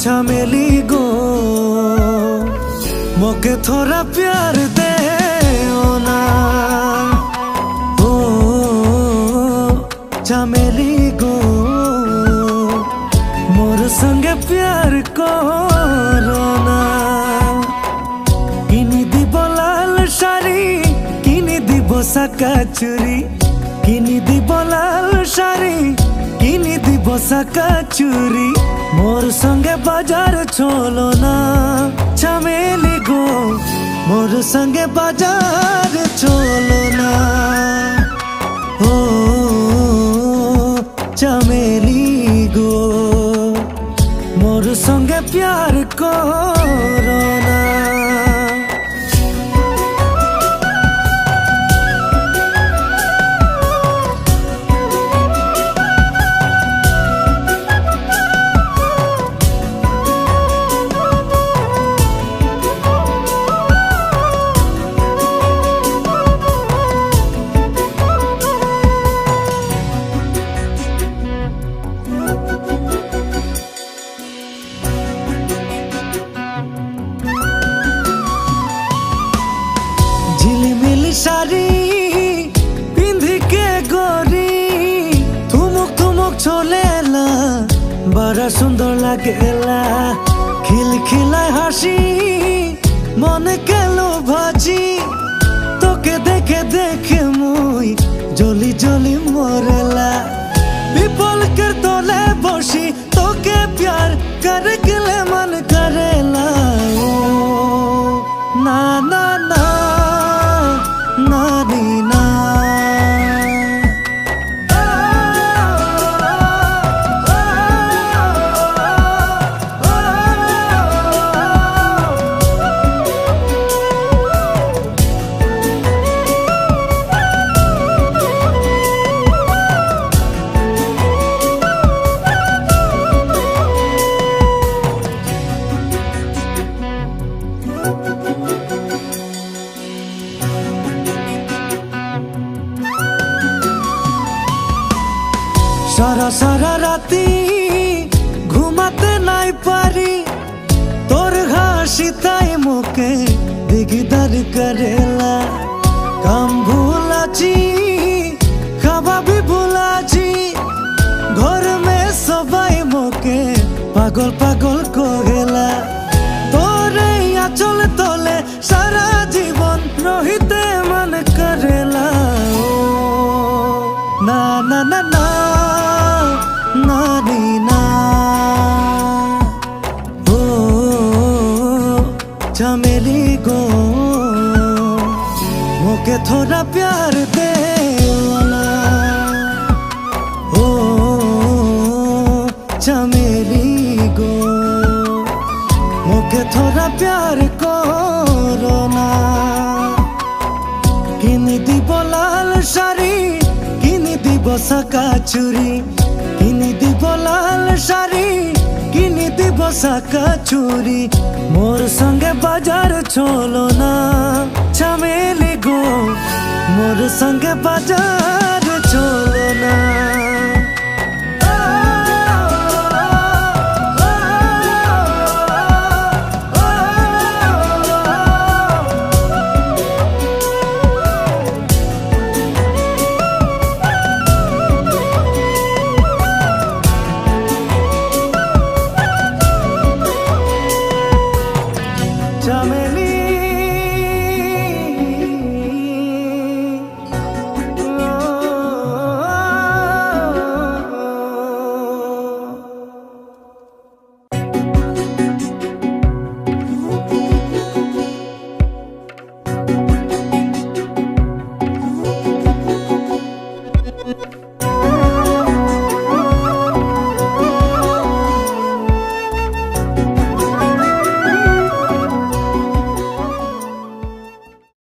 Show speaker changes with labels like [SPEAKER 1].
[SPEAKER 1] चमेली गो मोके थोड़ा प्यार दे ना। ओ चमेली गो मोर संगे प्यार करो ना। किनी দিব लाल শাড়ি, किनी দিব সাকা চুড়ি, किनी দিব लाल শাড়ি, किनी দিব সাকা চুড়ি। मोर संगे बाजार चलो ना चमेली गो, मोर संगे बाजार चलो ना। ओ चमेली गो मोर संगे प्यार करो ना। झिलिमिली शाड़ी पिंधी के गोरी थुमुक थुमुक छोलेला बड़ा सुंदर लागेला। खिलखिलाय हासी मन के लोभाजी, तोके देखे देखे मुई जली जली मरेला। विपल कर तोले बसी तोके प्यार कर गले मन करेला। ओ ना ना ना नानी ना। सारा सारा राती घुमाते नाई पारी, तोर हासी ताई मोके दिगदार करेला। काम भूलाची खावा भी भूलाची, घर में सबाई मोके पागल पागल कहेला। तोरे आंचल तले सारा जीवन रहिते मन करेला। ओ ना ना ना ना नानी ना। ओ चमेली गो मोके थोड़ा प्यार दे ना। ओ चमेली गो मोके थोड़ा प्यार करो ना। किनी দিব लाल শাড়ি, किनी দিব সাকা চুড়ি, किनी দিব लाल শাড়ি, किनी দিব সাকা চুড়ি। मोर संगे बाजार चलो ना चमेली गो, मोर संगे बाजार चलो ना।